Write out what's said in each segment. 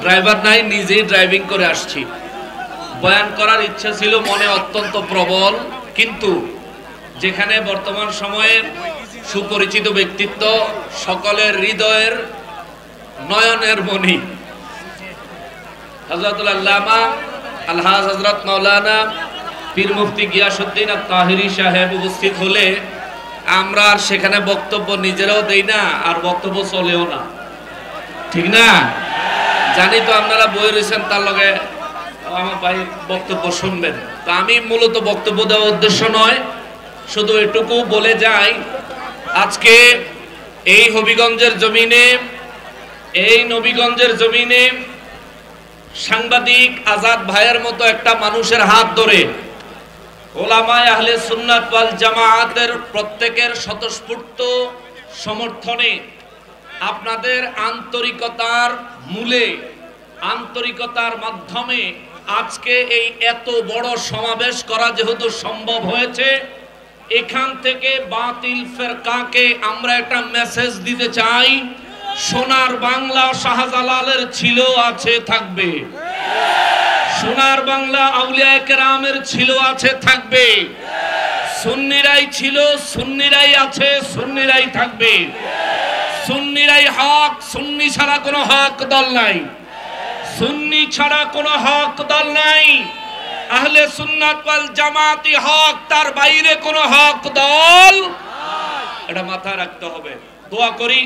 Driver নাই, নিজেই driving করে আসছি। বয়ান করার ইচ্ছা ছিল মনে অত্যন্ত প্রবল, কিন্তু যেখানে বর্তমান সময়ে সুপরিচিত ব্যক্তিত্ব, সকলের হৃদয়ের নয়নের মণি হযরতুল আল্লামা আলহাজ হযরত মাওলানা পীর মুফতি গিয়াসউদ্দিন আত-তাহিরি সাহেব উপস্থিত হলে আমরা আর সেখানে বক্তব্য নিজেরাও দেই না, আর বক্তব্য চলেও না, ঠিক না? জানি তো আপনারা বই রয়েছেন, তার লগে আমার ভাই বক্তব্য শুনবেন। তো আমি মূলত বক্তব্য দেওয়ার উদ্দেশ্য নয়, শুধু এটুকু বলে যাই, আজকে এই হবিগঞ্জের জমিনে, এই নবীগঞ্জের জমিনে সাংবাদিক আজাদ ভাইয়ের মতো একটা মানুষের হাত ধরে ওলামায়ে আহলে সুন্নাত ওয়াল জামাআতের প্রত্যেকের স্বতঃস্ফূর্ত সমর্থনে আপনাদের আন্তরিকতার মূলে, আন্তরিকতার মাধ্যমে আজকে এই এত বড় সমাবেশ করা যেহেতু সম্ভব হয়েছে, এখান থেকে বাতিল ফেরকাকে আমরা একটা মেসেজ দিতে চাই। সোনার বাংলা শাহজালালের ছিল, আছে, থাকবে। সোনার বাংলা আউলিয়ায়ে কেরামের ছিল, আছে, থাকবে। সুন্নিরাই ছিল, সুন্নিরাই আছে, সুন্নিরাই থাকবে। সুন্নিরাই হক, সুন্নি ছাড়া কোনো হক দল নাই। সুন্নি ছাড়া কোনো হক দল নাই। আহলে সুন্নাত ওয়াল জামাতি হক, তার বাইরে কোনো হক দল, এটা মাথায় রাখতে হবে। দোয়া করি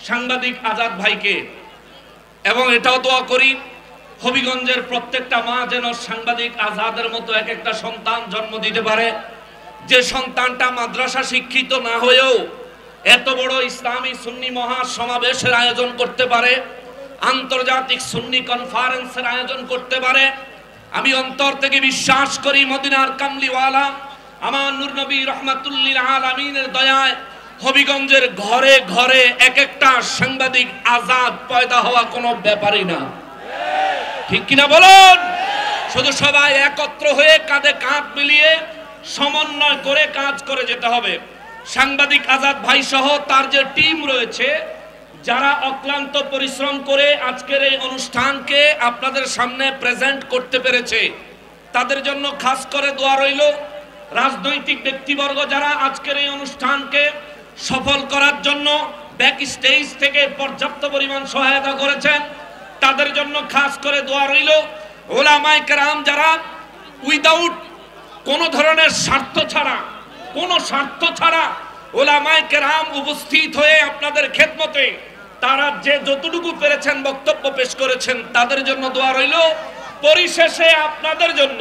সাংবাদিক আজাদ ভাইকে, এবং এটাও দোয়া করি হবিগঞ্জের প্রত্যেকটা মা যেন সাংবাদিক আজাদের মতো এক একটা সন্তান জন্ম দিতে পারে, যে সন্তানটা মাদ্রাসা শিক্ষিত না হয়েও এত বড় ইসলামী সুন্নি মহা সমাবেশের আয়োজন করতে পারে, আন্তর্জাতিক সুন্নি কনফারেন্সের আয়োজন করতে পারে। আমি অন্তর থেকে বিশ্বাস করি মদিনার কামলিওয়ালা আমার নূর নবী রহমাতুল্লিল আলামিনের দয়ায় হবিগঞ্জের ঘরে ঘরে এক একটা সাংবাদিক আজাদ পয়দা হওয়া কোনো ব্যাপারই না, ঠিক কিনা বলুন? শুধু সবাই একত্র হয়ে কাঁধে কাঁধ মিলিয়ে সমন্বয় করে কাজ করে যেতে হবে। সাংবাদিক আজাদ ভাই সহ তার যে টিম রয়েছে, যারা অক্লান্ত পরিশ্রম করে আজকের এই অনুষ্ঠানকে আপনাদের সামনে প্রেজেন্ট করতে পেরেছে, তাদের জন্য খাস করে দোয়া রইল। রাজনৈতিক ব্যক্তিবর্গ যারা আজকের এই অনুষ্ঠানকে সফল করার জন্য ব্যাক স্টেজ থেকে পর্যাপ্ত পরিমাণ সহায়তা করেছেন, তাদের জন্য খাস করে দোয়া রইল। ওলামায়ে কেরাম যারা উইদাউট কোনো ধরনের স্বার্থ ছাড়া, কোনো স্বার্থ ছাড়া ওলামায়ে কেরাম উপস্থিত হয়ে আপনাদের খেদমতে তারা যে যতটুকু পেরেছেন বক্তব্য পেশ করেছেন, তাদের জন্য দোয়া রইল। পরিশেষে আপনাদের জন্য,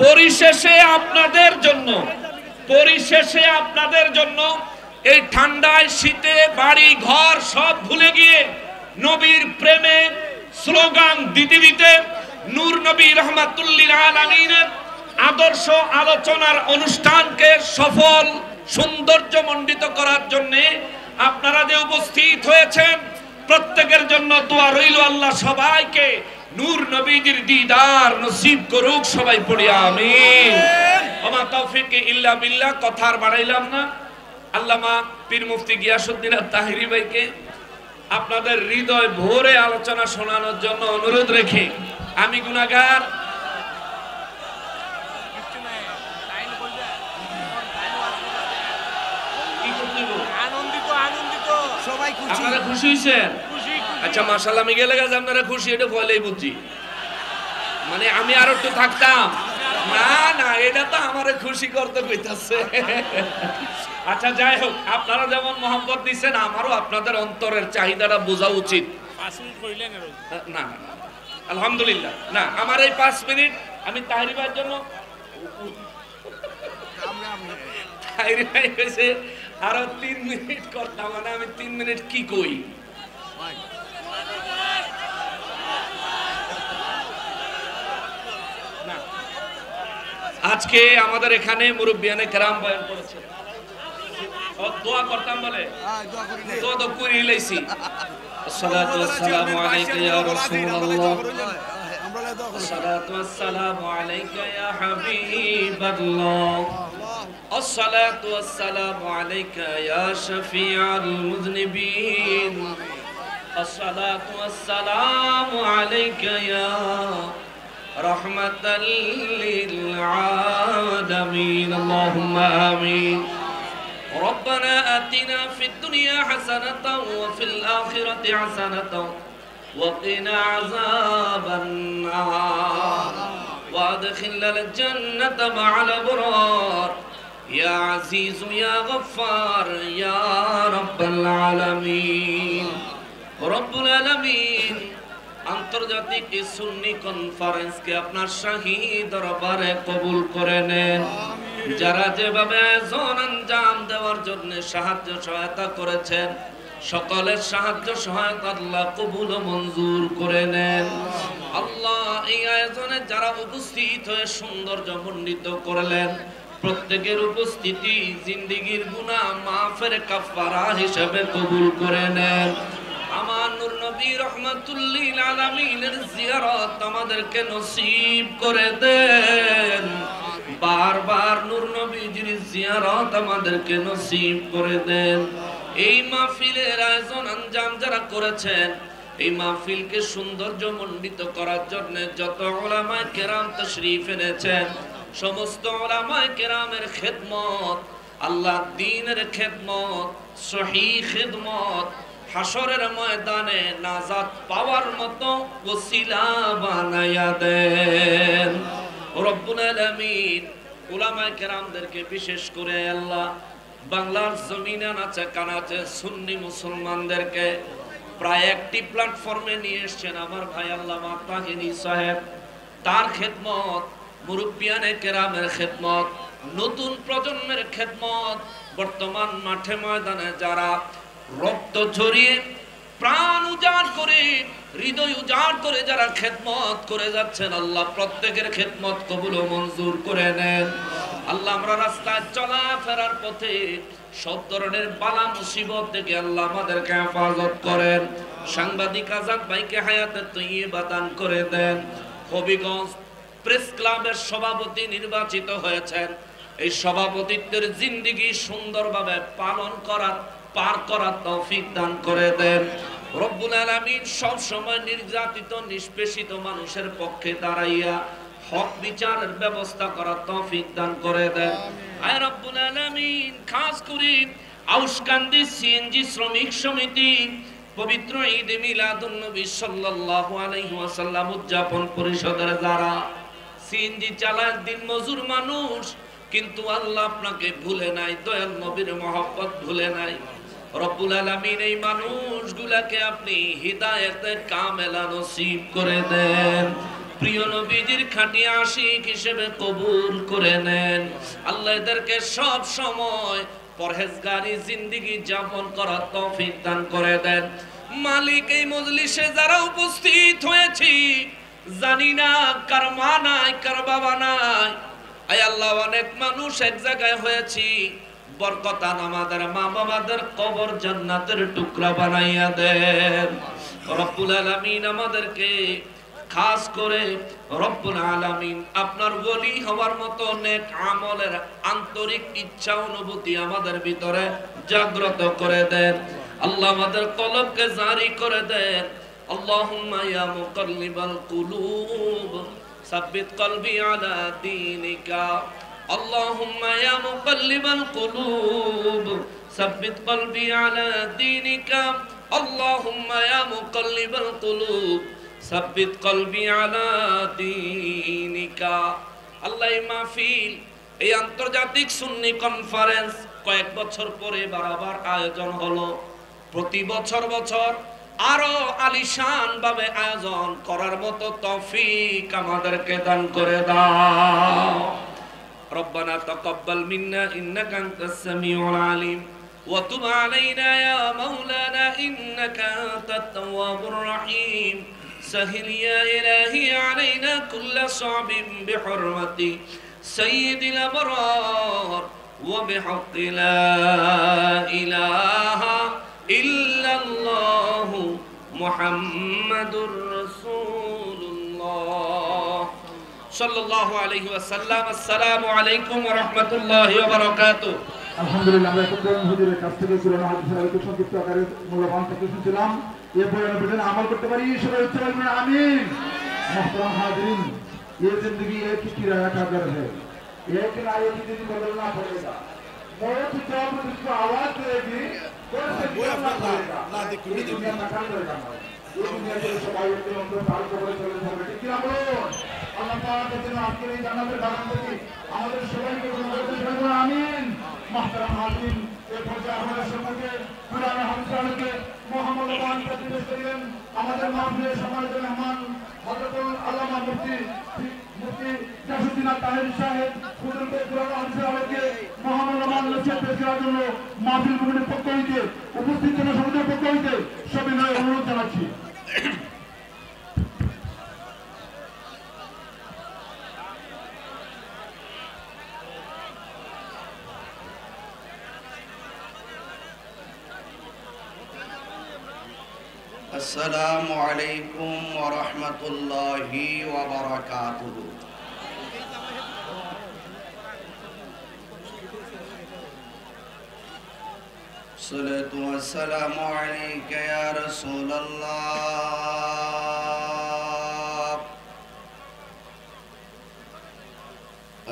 পরিশেষে আপনাদের জন্য, পরিশেষে আপনাদের জন্য এই ঠান্ডায় শীতে বাড়ি ঘর সব ভুলে গিয়ে নবীর প্রেমে স্লোগান দিতে দিতে নূর নবী রহমাতুল্লিল আলামিনের আদর্শ আলোচনার অনুষ্ঠানকে সফল সৌন্দর্যমণ্ডিত করার জন্য আপনারা যে উপস্থিত হয়েছেন, প্রত্যেকের জন্য দোয়া রইল। আল্লাহ সবাইকে নূর নবীজির দিদার নসিব করুক, সবাই পড়ি আমিন। ওমা তৌফিক ইল্লা বিল্লাহ। কথা আর বাড়াইলাম না। আল্লামা পীর মুফতি গিয়াসউদ্দিন আত-তাহিরি ভাইকে আপনাদের হৃদয় ভরে আলোচনা শোনানোর জন্য অনুরোধ রেখে আমি গুনাহগার আপনারা খুশি হয়েছেন? আচ্ছা মাশাআল্লাহ, আমি গেলে গেছে আপনারা খুশি, এটা বলেই বুঝি। মানে আমি আর একটু থাকতাম না, না এটা তো আমারে খুশি করতে কইতাছে। আচ্ছা যাই হোক, আপনারা যেমন মহব্বত দিচ্ছেন, আমারও আপনাদের অন্তরের চাহিদাটা বোঝা উচিত। না আলহামদুলিল্লাহ, না আমার এই 5 মিনিট আমি তাহিরি ভাইয়ের জন্য, তাহিরি ভাই কইছে আরো 3 মিনিট করতাম, মানে আমি 3 মিনিট কি কই। আজকে আমাদের এখানে মুরব্বিয়ানে কেরাম বয়ান করেছে, দোয়া করতাম বলে দোয়া তো করি লাইছি। আসসালাতু ওয়াসসালামু আলাইকা ইয়া রাসূলুল্লাহ, আসসালাতু ওয়াসসালামু আলাইকা ইয়া হাবিবাল্লাহ, আসসালাতু ওয়াসসালামু আলাইকা ইয়া শাফিআল মুযনিবিন, الصلاة والسلام عليك يا رحمة للعالمين اللهم آمين ربنا آتنا في الدنيا حسنة وفي الآخرة حسنة وقنا عذاب النار وادخلنا الجنة مع الأبرار يا عزيز يا غفار يا رب العالمين رب العالمين আন্তর্জাতিক এই সুন্নি কনফারেন্সকে আপনার শাহী দরবারে কবুল করে নেন যারা যেভাবে আয়োজন আঞ্জাম দেওয়ার জন্য সাহায্য সহায়তা করেছেন সকলের সাহায্য সহায়তা আল্লাহ কবুল ও মঞ্জুর করে নেন আল্লাহ এই আয়োজনে যারা উপস্থিত হয়ে সৌন্দর্যমণ্ডিত করলেন প্রত্যেকের উপস্থিতি জিন্দেগীর গুনাহ মাফের কাফারা হিসেবে কবুল করে নেন আমার নূর নবী রাহমাতুল লিল আলামিনের জিয়ারত আমাদেরকে নসিব করে দেন বারবার নূর নবীজির জিয়ারত আমাদেরকে নসিব করে দেন এই মাহফিলের আয়োজন আঞ্জাম যারা করেছেন এই মাহফিলকে সৌন্দর্যমণ্ডিত করার জন্য যত উলামায়ে কেরাম তাশরীফ এনেছেন সমস্ত উলামায়ে কেরামের খেদমত আল্লাহ দ্বীনের খেদমত সহিহ খেদমত হাসরের ময়দানে নাজাত পাওয়ার মতো ওসিলা বানায়া দেন রব্বুল আলামিন উলামায়ে কেরামদেরকে বিশেষ করে আল্লাহ বাংলার জমিনে আছে কানাচে সুন্নি মুসলমানদেরকে প্রায় একটি প্ল্যাটফর্মে নিয়ে এসেছেন আমার ভাই আল্লামা তাহিনী সাহেব তার খেদমত মুরব্বিয়ানে কেরামের খেদমত নতুন প্রজন্মের খেদমত বর্তমান মাঠে ময়দানে যারা রক্ত ঝরিয়ে প্রাণ উজাড় করে হৃদয় উজাড় করে যারা খেদমত করে যাচ্ছেন আল্লাহ প্রত্যেকের খেদমত কবুল ও মঞ্জুর করে নেন আল্লাহ আমরা রাস্তায় চলাফেরার পথে সব ধরনের বালা মুসিবত থেকে আল্লাহ আমাদেরকে হেফাজত করেন সাংবাদিক আজাদ ভাইকে হায়াতে তৈয়বা দান করে দেন হবিগঞ্জ প্রেস ক্লাবের সভাপতি নির্বাচিত হয়েছেন এই সভাপতিত্বের জিন্দেগি সুন্দরভাবে পার করার তৌফিক দান করে দেন রব্বুল আলামিন সব সময় নির্যাতিত নিষ্পেষিত মানুষের পক্ষে দাঁড়াইয়া হক বিচারের ব্যবস্থা করার তৌফিক দান করে দেন আয় রব্বুল আলামিন খাস করে আউশকান্দি সিএনজি শ্রমিক সমিতি পবিত্র ঈদ মিলাদুন নবী সাল্লাল্লাহু আলাইহি ওয়াসাল্লাম উদযাপন পরিষদের যারা সিএনজি চালায় দিন মজুর মানুষ কিন্তু আল্লাহ আপনাকে ভুলে নাই দয়াল নবীর মহব্বত ভুলে নাই রব্বুল আলামিন এই মানুষগুলোকে আপনি হিদায়াতে কামেলা নসিব করে দেন প্রিয় নবীজির খাঁটি আশিক হিসেবে কবুল করে নেন আল্লাহ এদেরকে সব সময় পরহেজগারি জিন্দেগি যাপন করার তৌফিক দান করে দেন মালিক এই মজলিসে যারা উপস্থিত হয়েছি জানি না কার মা নাই কার বাবা নাই আয় আল্লাহ অনেক মানুষ এক জায়গায় হয়েছি বরকতান আমাদের মা বাবাদের কবর জান্নাতের টুকরা বানাইয়া দেন রব্বুল আলামিন আমাদেরকে খাস করে রব্বুল আলামিন আপনার ওলি হওয়ার মতো নেক আমলের আন্তরিক ইচ্ছা অনুভূতি আমাদের ভিতরে জাগ্রত করে দেন আল্লাহ আমাদের কলবকে জারি করে দেন আল্লাহুম্মা ইয়া মুকাল্লিবাল কুলুব সাব্বিত কলবি আলা দীনিকা আল্লাহুম্মা ইয়া মুকাল্লিবাল কুলুব সাব্বিত কলবি আলা দীনিকা আল্লাহুম্মা ইয়া মুকাল্লিবাল কুলুব সাব্বিত কলবি আলা দীনিকা আল্লাহ এই মাহফিল এই আন্তর্জাতিক সুন্নি কনফারেন্স কয়েক বছর পরে বারবার আয়োজন হলো প্রতি বছর আরো আলিশান ভাবে আয়োজন করার মতো তৌফিক আমাদেরকে দান করে দাও রব্বানা তাকাব্বাল মিন্না ইন্নাকা আনতাস সামিউল আলিম ওয়া তুব আলাইনা ইয়া মাওলানা ইন্নাকা আনতাত তাওয়াবুর রহিম سهل يا إلهي علينا كل صعب بحرمة سيد الأبرار وبحق لا إله إلا الله محمد رسول الله صلى الله عليه وسلم السلام عليكم ورحمة الله وبركاته আলহামদুলিল্লাহ আমরা একজন হুজুরের কাছ থেকে কুরআন হাদিসের আলোকে সংক্ষিপ্ত আকারে মূল্যবান তথ্য শুনছিলাম। এ বয়ানের পেছনে আমল করতে পারি, সবাই উচ্চ বলবেন আমিন। মুহতারাম হাজিরিন, ये जिंदगी एक ही किराया का घर है, एक ना एक ही दिन बदलना पड़ेगा। मौत जब उसको आवाज देगी कोई से गिरना पड़ेगा, ये दुनिया नकाल रहेगा। ये दुनिया के सबाई के अंदर ताल को बड़े चले जाएंगे। ठीक है बोलो, अल्लाह पाक के दिन आपके लिए जन्नत में दान देगी। আমাদের সবাইকে বলবো আমিন। মুহতারাম হাজিরিন, এই পর্যায়ে আমাদের সম্মুখে কুরআন হাদিসকে মুহাম্মদান প্রতিবেশ করেন আমাদের মাহফিলের সম্মানিত মেহমান হযরতুল আল্লামা মুফতি জাসুদ্দিন তাহেরি সাহেব হুজুরকে কুরআন হাদিসের আলোকে মুহাম্মদান নসিহত পেশ করার জন্য মাহফিল কমিটির পক্ষ হইতে উপস্থিত জনসংখ্যার পক্ষ হইতে সবিনয় অনুরোধ জানাচ্ছি। अस्सलामु अलैकुम व रहमतुल्लाहि व बरकातुहू। सल्लतु वस्सलामु अलैका या रसूलल्लाह।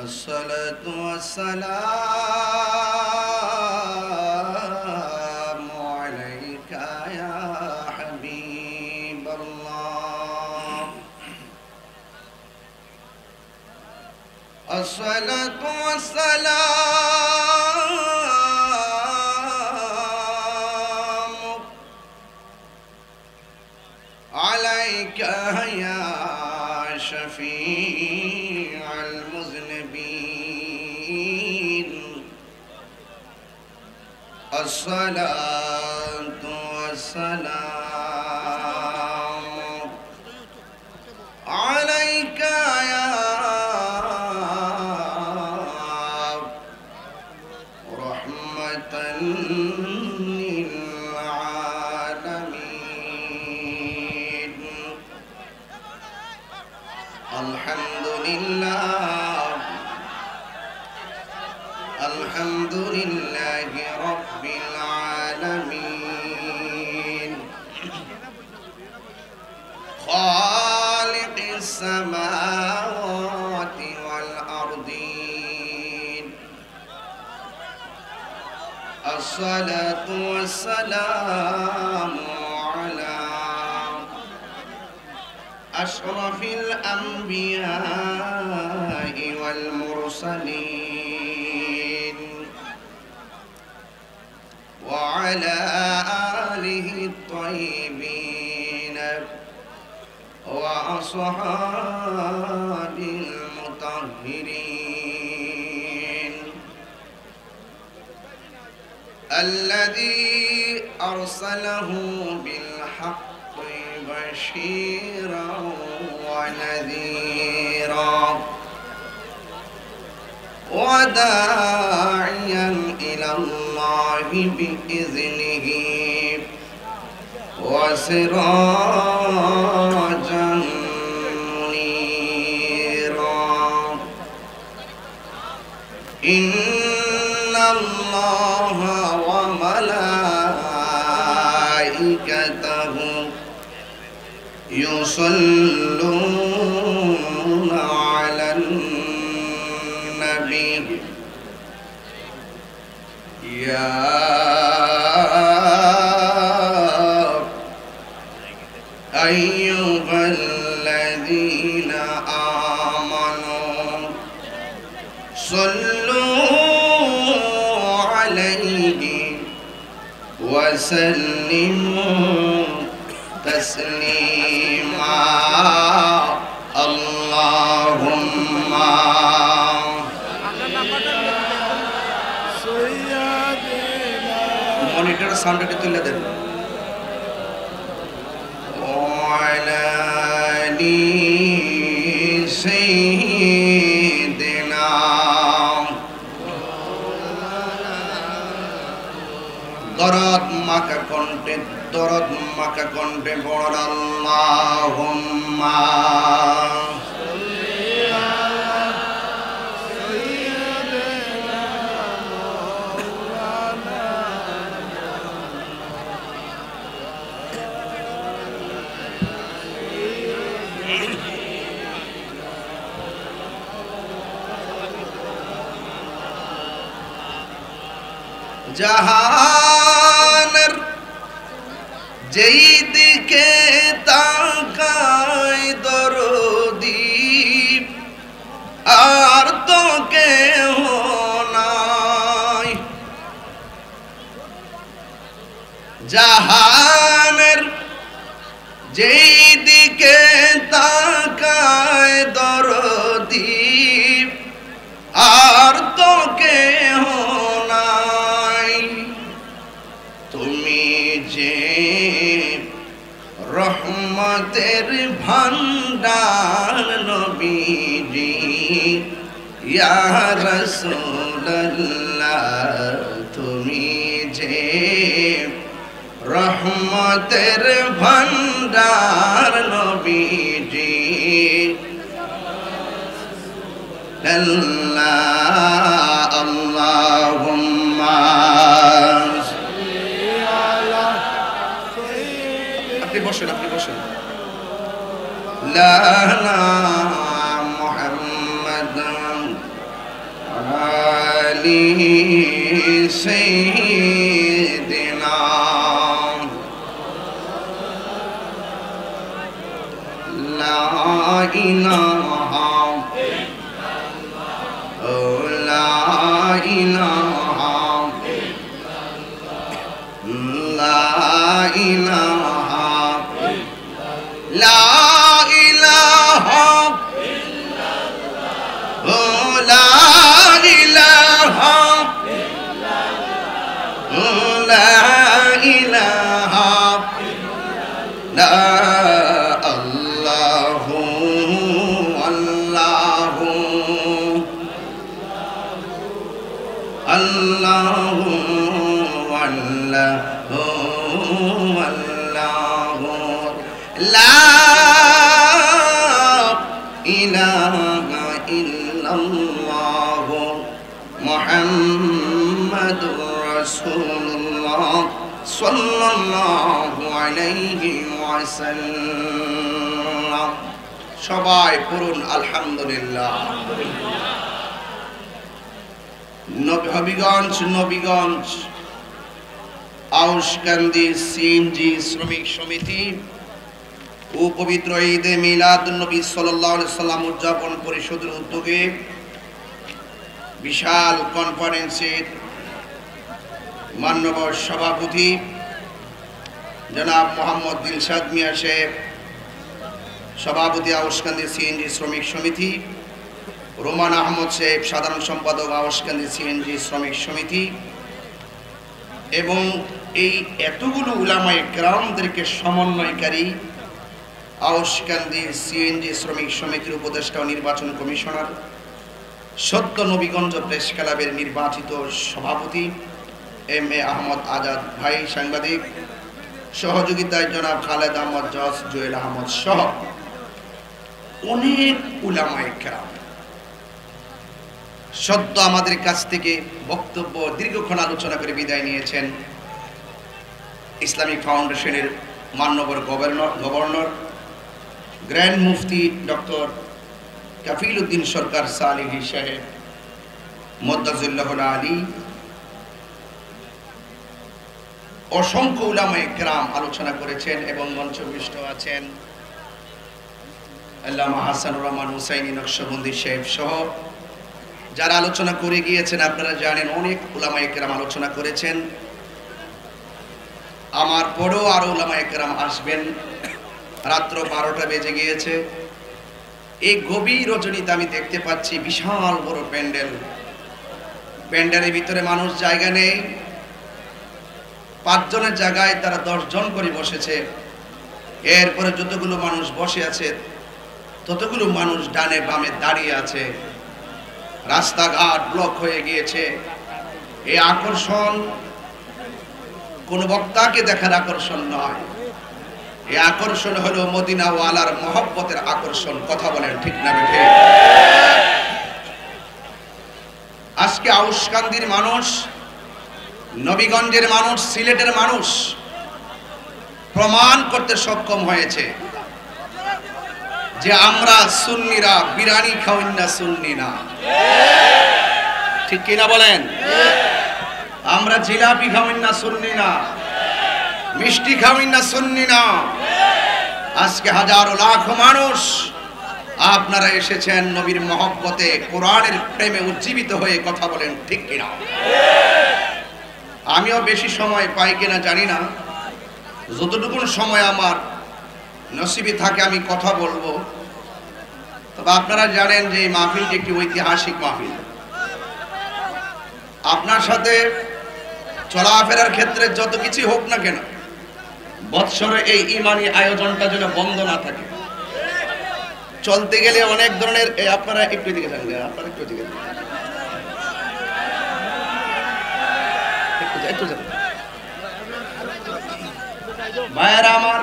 अस्सलातु वस्सलामु अलैका या अस्सलातु वस्सलामु अलैका या शफीअल मुज़निबीन। अस्सलातु वस्सलामु अलैका या अल्हम्दुलिल्लाहि रब्बिल आलमीन खालिक़िस समावाति वल अर्दीन। अस्सलातु वस्सलामु अला अशरफिल अंबिया'i वल मुरसलीन व अला आलिहि त्वय्यिबीन व अस्हाबिल मुतahhirin الذي أرسله بالحق بشيرا ونذيرا وداعيا إلى الله بإذنه وسراجا منيرا إن الله وملائكته يصلون على النبي يا أيها الذين آمنوا صلوا عليه وسلموا تسليما اللهم মনিটর সাউন্ডটা তুলে দেন وعلى آل سيدنا দরদ মাকা কণ্ঠে পড় আল্লাহুম্মা জাহানের যেই দিকে তাকায় দরদি আর তো কেহ নাই। জাহানের যেই দিকে তাকায় দরদি আর তো কেহ নাই। তুমি যে রহমতের ভান্ডার নবীজি ইয়া রাসূলুল্লাহ, তুমি যে রহমতের ভান্ডার নবীজি আল্লাহ আল্লাহুম্মা আপনি বসেন লা মুহাম্মদ আলি সাইয়্যিদিনা লা ইলাহা লা ইলাহা লা ইলাহা লা ইলাহা লা ইলাহা লা ইলাহা লা আল্লাহু আল্লাহু আল্লাহু আল্লাহু আল্লাহু লা ইলাহা ইল্লাল্লাহু মুহাম্মাদুর রাসূলুল্লাহ সাল্লাল্লাহু আলাইহি ওয়াসাল্লাম। সবাই পড়ুন আলহামদুলিল্লাহ। নবীগঞ্জ আউশকান্দি সিএনজি শ্রমিক সমিতি ও পবিত্র ঈদে মিলাদুন্নবী সাল্লাল্লাহু আলাইহি সাল্লাম উদযাপন পরিষদের উদ্যোগে বিশাল কনফারেন্সের মাননীয় সভাপতি জনাব মোহাম্মদ দিলশাদ মিয়া সাহেব, সভাপতি আউশকান্দি সিএনজি শ্রমিক সমিতি, রোমান আহমদ সাহেব সাধারণ সম্পাদক আউশকান্দি সিএনজি শ্রমিক সমিতি, এবং এই এতগুলো উলামায়ে কেরামদেরকে সমন্বয়কারী আউশকান্দি সিএনজি শ্রমিক সমিতির উপদেষ্টা ও নির্বাচন কমিশনার, সত্য নবীগঞ্জ প্রেস ক্লাবের নির্বাচিত সভাপতি এম এ আহমদ আজাদ ভাই সাংবাদিক, সহযোগিতায় জনাব খালেদ আহমদ জজ, জুয়েল আহমদ সহ অনেক উলামায়ে কেরাম সদ্য আমাদের কাছ থেকে বক্তব্য দীর্ঘক্ষণ আলোচনা করে বিদায় নিয়েছেন ইসলামিক ফাউন্ডেশনের মাননীয় গভর্নর গ্র্যান্ড মুফতি ডক্টর কাফিল উদ্দিন সরকার সালিহি সাহেব মদ্দাজুল্লাহুল আলী। অসংখ্য উলামায়ে কেরাম আলোচনা করেছেন এবং মঞ্চবিষ্ট আছেন আল্লামা হাসানুর রহমান হুসাইনি নকশবন্দি সাহেব সহ যারা আলোচনা করে গিয়েছেন। আপনারা জানেন অনেক উলামায়ে কেরাম আলোচনা করেছেন, আমার পরেও আরো উলামায়ে কেরাম আসবেন। রাত্র 12টা বেজে গিয়েছে। এই গভীর রজনীতে আমি দেখতে পাচ্ছি বিশাল বড় প্যান্ডেলের ভিতরে মানুষ জায়গা নেই। 5 জনের জায়গায় তারা 10 জন করে বসেছে। এরপরে যতগুলো মানুষ বসে আছে ততগুলো মানুষ ডানে বামে দাঁড়িয়ে আছে। রাস্তাঘাট ব্লক হয়ে গিয়েছে। এই আকর্ষণ কোন বক্তাকে দেখার আকর্ষণ নয়, এই আকর্ষণ হলো মদিনা ওয়ালার মহব্বতের আকর্ষণ। কথা বলেন ঠিক না বেঠে? আজকে আউশকান্দির মানুষ, নবীগঞ্জের মানুষ, সিলেটের মানুষ প্রমাণ করতে সক্ষম হয়েছে যে আমরা সুন্নিরা বিরিয়ানি খাওয়াই না, সুন্নি না, ঠিক কিনা বলেন? আমরা জিলাপি খাওয়াই না, সুন্নি না, মিষ্টি খাওয়াই না, সুন্নি না। আজকে হাজারো লাখো মানুষ আপনারা এসেছেন নবীর মহব্বতে, কোরআনের প্রেমে উজ্জীবিত হয়ে কথা বলেন, ঠিক কিনা? আমিও বেশি সময় পাই কিনা জানি না, যতটুকু সময় আমার নসিবে থাকে আমি কথা বলবো। তবে আপনারা জানেন যে এই মাহফিলটি একটি ঐতিহাসিক মাহফিল। আপনার সাথে চলাফেরার ক্ষেত্রে যত কিছু হোক না কেন, বৎসরে এই ইমানি আয়োজনটা যেন বন্ধ না থাকে। চলতে গেলে অনেক ধরনের, আপনারা একটু দিকে থাকলে, আপনারা একটু দিকে ভাইয়েরা আমার,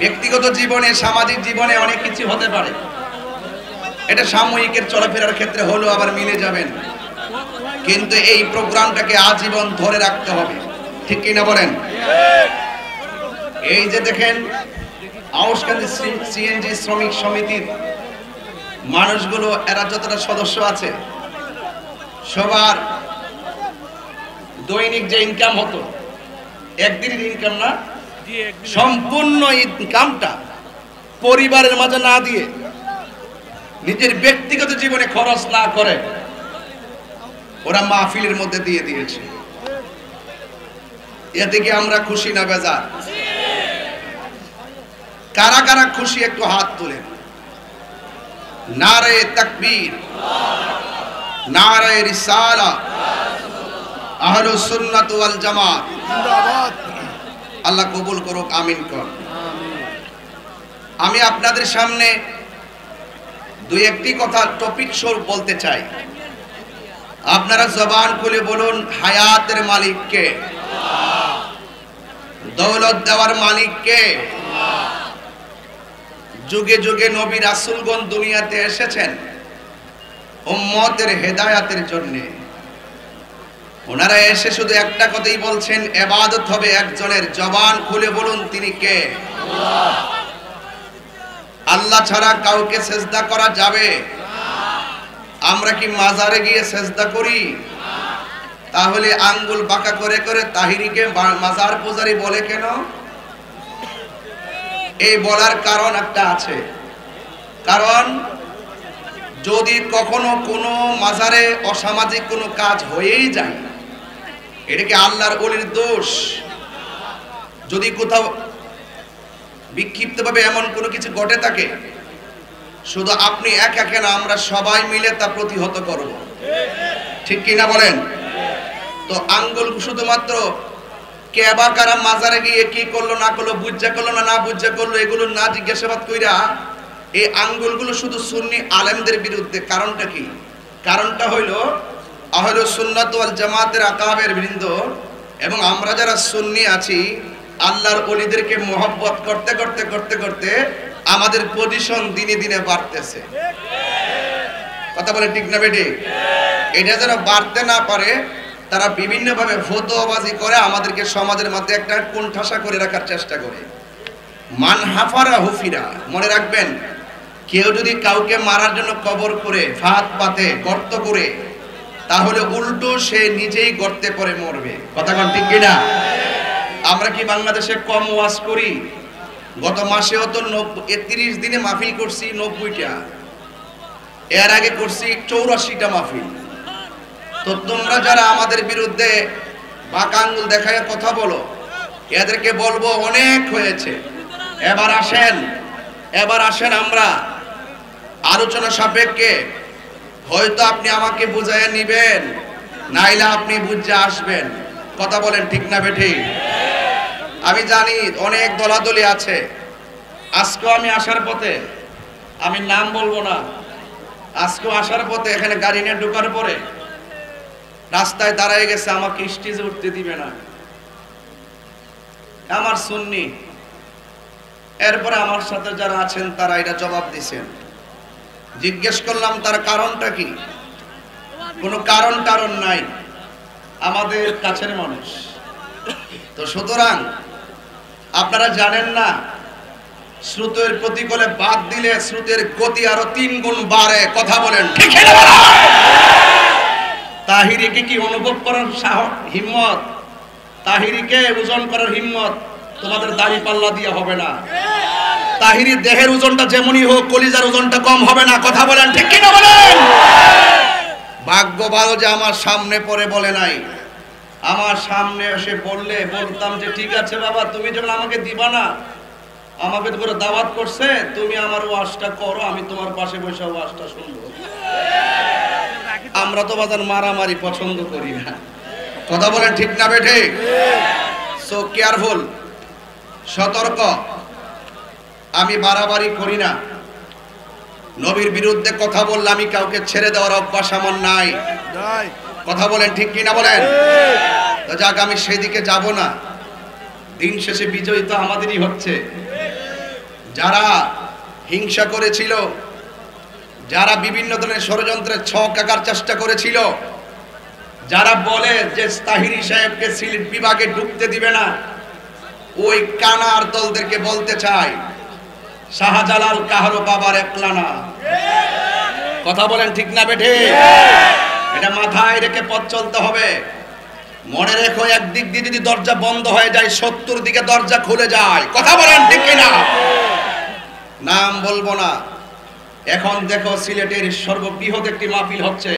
ব্যক্তিগত জীবনে সামাজিক জীবনে অনেক কিছু হতে পারে, এটা সাময়িকের চলাফেরার ক্ষেত্রে হলেও আবার মিলে যাবেন, কিন্তু এই প্রোগ্রামটাকে আজীবন ধরে রাখতে হবে, ঠিক কিনা বলেন? এই যে দেখেন আউশকান্দি সিএনজি শ্রমিক সমিতির মানুষগুলো, এরা যতটা সদস্য আছে সবার দৈনিক যে ইনকাম হতো, একদিনের ইনকাম না, সম্পূর্ণ ইনকামটা পরিবারের মাঝে না দিয়ে, নিজের ব্যক্তিগত জীবনে খরচ না করে ওরা মাহফিলের মধ্যে দিয়ে দিয়েছে। এতে কি আমরা খুশি না বেজার? কারা কারা খুশি একটু হাত তুলেন। নারে তাকবীর, নারে রিসালাত, আহলুস সুন্নাত ওয়াল জামাত জিন্দাবাদ। আল্লাহ কবুল করুক, আমিন কর। আমি আপনাদের সামনে দুই একটি কথা টপিক স্বরূপ বলতে চাই। আপনারা জবান খুলে বলুন, হায়াতের মালিক কে? দৌলত দেওয়ার মালিক কে? যুগে যুগে নবী রাসূলগণ দুনিয়াতে এসেছেন উম্মতের হেদায়েতের জন্য। ওনারা এসে শুধু একটা কথাই বলছেন, ইবাদত হবে একজনের। জবান খুলে বলুন, তিনি কে? আল্লাহ। আল্লাহ ছাড়া কাউকে সেজদা করা যাবে? আমরা কি মাজারে গিয়ে সেজদা করি? তাহলে আঙ্গুল বাঁকা করে করে তাহিরিকে মাজার পূজারি বলে কেন? এই বলার কারণ একটা আছে। কারণ যদি কখনো কোনো মাজারে অসামাজিক কোনো কাজ হয়েই যায়, এটা কি আল্লাহর ওলির দোষ? যদি কোথাও বিক্ষিপ্তভাবে এমন কোনো কিছু ঘটে থাকে, শুধু আপনি একা কেন, আমরা সবাই মিলে তা প্রতিহত করব, ঠিক কিনা বলেন? তো আঙ্গুল শুধুমাত্র কে বা কারা মাজারে গিয়ে কি করলো না করলো, বুঝা করলো না না বুঝা করলো, এগুলো না জিজ্ঞাসাবাদ কইরা এই আঙ্গুলগুলো শুধু সুন্নি আলেমদের বিরুদ্ধে। কারণটা কি? কারণটা হইল আহলুস সুন্নাত ওয়াল জামাতের আকাবের বৃন্দ এবং আমরা যারা সুন্নি আছি, আল্লাহর ওলিদেরকে মহব্বত করতে করতে করতে করতে আমাদের পজিশন দিনে দিনে বাড়তেছে। কথা বলে ঠিক না বেটি? এটা যেন বাড়তে না পারে, তারা বিভিন্নভাবে ফতোয়াবাজি করে আমাদেরকে সমাজের মধ্যে একটা কোণঠাসা করে রাখার চেষ্টা করে। মান হাফারা হুফিরা, মনে রাখবেন, কেউ যদি কাউকে মারার জন্য কবর করে ফাঁদ পাতে গর্ত করে, তাহলে উল্টো সে নিজেই গর্তে পড়ে মরবে। কথা কোন ঠিক কিনা? আমরা কি বাংলাদেশে কম ওয়াজ করি? গত মাসেও তো 31 দিনে মাহফিল করছি 90টা, এর আগে করছি 84টা মাহফিল। তো তোমরা যারা আমাদের বিরুদ্ধে বাঁকা আঙ্গুল দেখায় কথা বলো, এদেরকে বলবো অনেক হয়েছে। এবার আসেন আমরা আলোচনা সাপেক্ষে। হয়তো আপনি আমাকে বুঝাইয়া নিবেন, নাইলে আপনি বুঝে আসবেন। কথা বলেন ঠিক না বেঠিক? আমি জানি অনেক দলাদলি আছে। আজকেও আমি আসার পথে, আমি নাম বলবো না, আজকেও আসার পথে এখানে গাড়ি নিয়ে ঢোকার পরে রাস্তায় দাঁড়ায় গেছে, আমাকে স্টেজে উঠতে দিবে না, আমার সুন্নি। এরপরে আমার সাথে যারা আছেন তারা এটা জবাব দিছেন। জিজ্ঞেস করলাম তার কারণটা কি? কোনো কারণ নাই, আমাদের কাছের মানুষ। তো সুতরাং আপনারা জানেন না স্রোতের প্রতিকূলে বাদ দিলে স্রোতের গতি আরো 3 গুণ বাড়ে। কথা বলেন ঠিক না? তাহিরিকে কি অনুভব করার সাহস, হিম্মত, তাহিরিকে ওজন করার হিম্মত তোমাদের দাড়ি পাল্লা দিয়ে হবে না। তাহিরির দেহের ওজনটা যেমনই হোক, কলিজার ওজনটা কম হবে না। কথা বলেন ঠিক কি না বলেন? ভাগ্য ভালো যে আমার সামনে পড়ে বলে নাই। আমার সামনে এসে বললে বলতাম যে ঠিক আছে বাবা, তুমি যখন আমাকে দিবা না, আমাকে তো করে দাওয়াত করছে, তুমি আমার ওয়াজটা করো, আমি তোমার পাশে বসে ওয়াজটা শুনবো। আমরা তো বাজার মারামারি পছন্দ করি না। কথা বলেন ঠিক না বেঠে? সো কেয়ারফুল, সতর্ক। আমি বাড়াবাড়ি করি না। নবীর বিরুদ্ধে কথা বললে আমি কাউকে ছেড়ে দেওয়ার অভ্যাস আমার নাই। কথা বলেন ঠিক কি না বলেন? তো যাক, আমি সেদিকে যাব না। দিন শেষে বিজয়ী তো আমাদেরই হচ্ছে। যারা হিংসা করেছিল, যারা বিভিন্ন ধরনের ষড়যন্ত্রের ছক আঁকার চেষ্টা করেছিল, যারা বলে যে তাহিরি সাহেবকে সিলেট বিভাগে ঢুকতে দিবে না, ওই কানার দলদেরকে বলতে চাই, শাহজালাল কাহারো বাবার একলা না। কথা বলেন ঠিক না বেঠে? এটা মাথায় রেখে পথ চলতে হবে। মনে রেখো, একদিক দিয়ে যদি দরজা বন্ধ হয়ে যায়, 70 দিকে দরজা খুলে যায়। কথা বলেন ঠিক কিনা? নাম বলবো না। এখন দেখো, সিলেটের সর্ববৃহৎ একটি মাহফিল হচ্ছে।